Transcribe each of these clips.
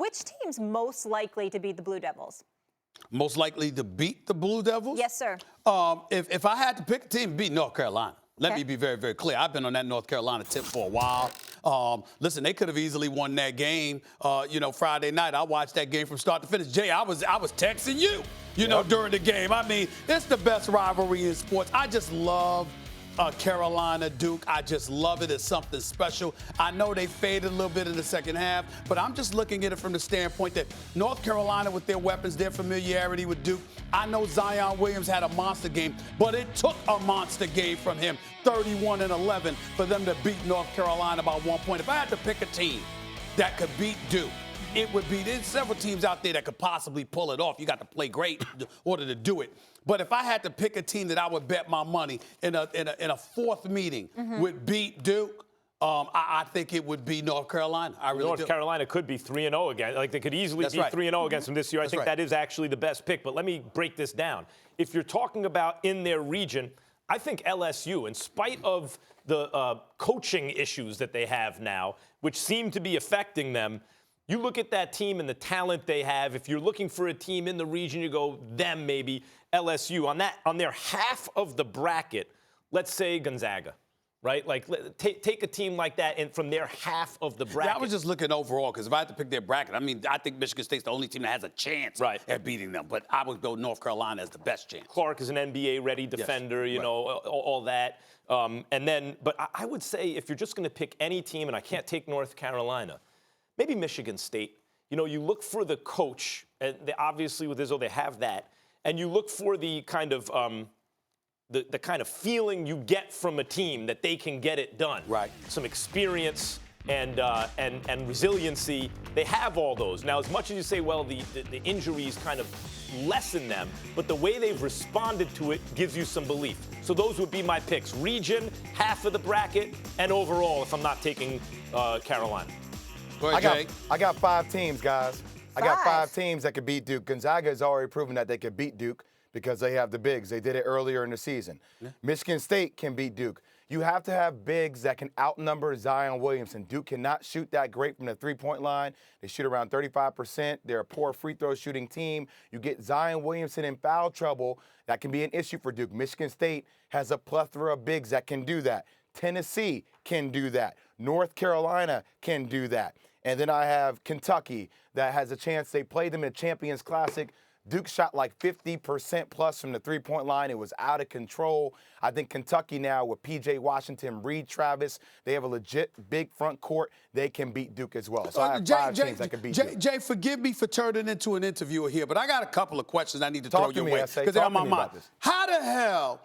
Which team's most likely to beat the Blue Devils? Most likely to beat the Blue Devils? Yes, sir. If I had to pick a team, beat North Carolina. Let me be very, very clear. I've been on that North Carolina tip for a while. Listen, they could have easily won that game, Friday night. I watched that game from start to finish. Jay, I was texting you, during the game. I mean, it's the best rivalry in sports. I just love Carolina, Duke. I just love it. It's something special. I know they faded a little bit in the second half, but I'm just looking at it from the standpoint that North Carolina, with their weapons, their familiarity with Duke, I know Zion Williams had a monster game, but it took a monster game from him, 31-11, for them to beat North Carolina by 1 point. If I had to pick a team that could beat Duke, it would be, there's several teams out there that could possibly pull it off. You got to play great in order to do it. But if I had to pick a team that I would bet my money in a fourth meeting would beat Duke, I think it would be North Carolina. North Carolina could be 3-0 again. Like, they could easily be 3-0 against them this year. I think that is actually the best pick. But let me break this down. If you're talking about in their region, I think LSU, in spite of the coaching issues that they have now, which seem to be affecting them, you look at that team and the talent they have. If you're looking for a team in the region, you go them maybe. LSU on their half of the bracket, let's say Gonzaga, right? Like, take a team like that and from their half of the bracket. Yeah, I was just looking overall, because if I had to pick their bracket, I mean, I think Michigan State's the only team that has a chance at beating them. But I would go North Carolina as the best chance. Clark is an NBA-ready defender, all that. But I would say if you're just going to pick any team, and I can't take North Carolina, maybe Michigan State. You look for the coach, and obviously with Izzo, they have that. And you look for the kind of the kind of feeling you get from a team that they can get it done. Right. Some experience and resiliency. They have all those. Now, as much as you say, well, the injuries kind of lessen them, but the way they've responded to it gives you some belief. So those would be my picks. Region, half of the bracket, and overall, if I'm not taking Carolina. Ahead, I got 5 teams, guys. I got 5 teams that could beat Duke. Gonzaga has already proven that they could beat Duke because they have the bigs. They did it earlier in the season. Yeah. Michigan State can beat Duke. You have to have bigs that can outnumber Zion Williamson. Duke cannot shoot that great from the three-point line. They shoot around 35%. They're a poor free throw shooting team. You get Zion Williamson in foul trouble, that can be an issue for Duke. Michigan State has a plethora of bigs that can do that. Tennessee can do that. North Carolina can do that. And then I have Kentucky that has a chance. They played them in Champions Classic. Duke shot like 50% plus from the three-point line. It was out of control. I think Kentucky now with P.J. Washington, Reed Travis, they have a legit big front court. They can beat Duke as well. So I have 5 teams that can beat Duke. Jay, forgive me for turning into an interviewer here, but I got a couple of questions I need to throw your way because they're on my mind. How the hell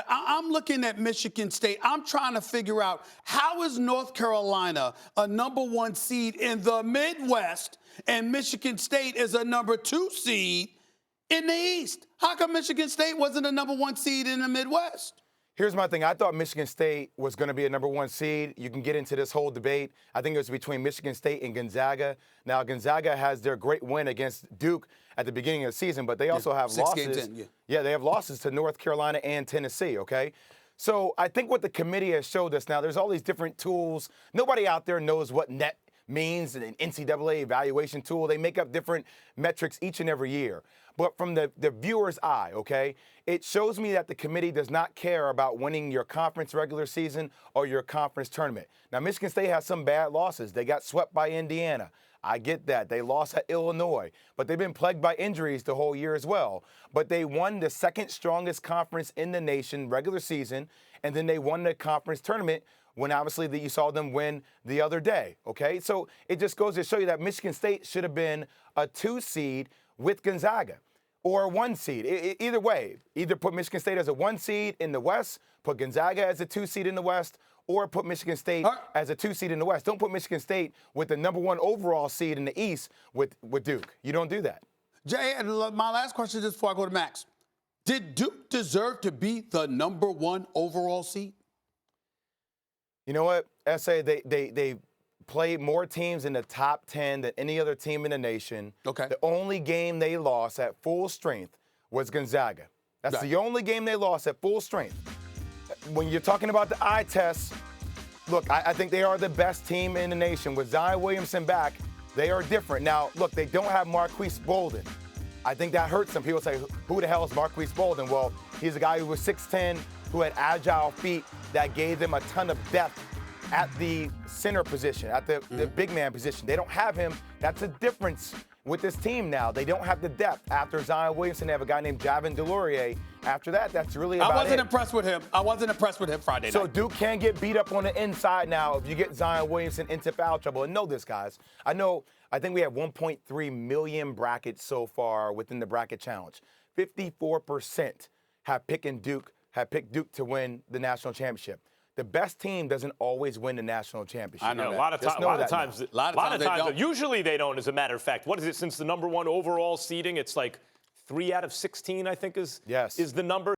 I'm looking at Michigan State. I'm trying to figure out, how is North Carolina a #1 seed in the Midwest and Michigan State is a #2 seed in the East? How come Michigan State wasn't a #1 seed in the Midwest? Here's my thing. I thought Michigan State was going to be a #1 seed. You can get into this whole debate. I think it was between Michigan State and Gonzaga. Now, Gonzaga has their great win against Duke at the beginning of the season, but they also have 6 losses. games in, they have losses to North Carolina and Tennessee, okay? So I think what the committee has showed us now, there's all these different tools. Nobody out there knows what net means, an NCAA evaluation tool. They make up different metrics each and every year. But from the viewer's eye, okay, it shows me that the committee does not care about winning your conference regular season or your conference tournament. Now, Michigan State has some bad losses. They got swept by Indiana. I get that. They lost at Illinois. But they've been plagued by injuries the whole year as well. But they won the second strongest conference in the nation regular season, and then they won the conference tournament when obviously that you saw them win the other day, okay? So it just goes to show you that Michigan State should have been a 2 seed with Gonzaga or a 1 seed. Either way, either put Michigan State as a 1 seed in the West, put Gonzaga as a 2 seed in the West, or put Michigan State as a 2 seed in the West. Don't put Michigan State with the #1 overall seed in the East with Duke. You don't do that. Jay, and my last question just before I go to Max. Did Duke deserve to be the #1 overall seed? You know what, S.A., they played more teams in the top 10 than any other team in the nation. Okay. The only game they lost at full strength was Gonzaga. That's the only game they lost at full strength. When you're talking about the eye test, look, I think they are the best team in the nation. With Zion Williamson back, They are different. Now, look, they don't have Marquise Bolden. I think that hurts them. People say, who the hell is Marquise Bolden? Well, he's a guy who was 6'10", who had agile feet that gave them a ton of depth at the center position, at the big man position. They don't have him. That's a difference with this team now. They don't have the depth. After Zion Williamson, they have a guy named Javin DeLaurier. After that, that's really about it. I wasn't impressed with him. I wasn't impressed with him Friday night. So Duke can get beat up on the inside now if you get Zion Williamson into foul trouble. And know this, guys. I think we have 1.3 million brackets so far within the bracket challenge. 54% have picked Duke to win the national championship. The best team doesn't always win the national championship. I know a lot of times. they don't. Usually they don't, as a matter of fact. What is it, since the number one overall seeding, it's like 3 out of 16, I think, is the number.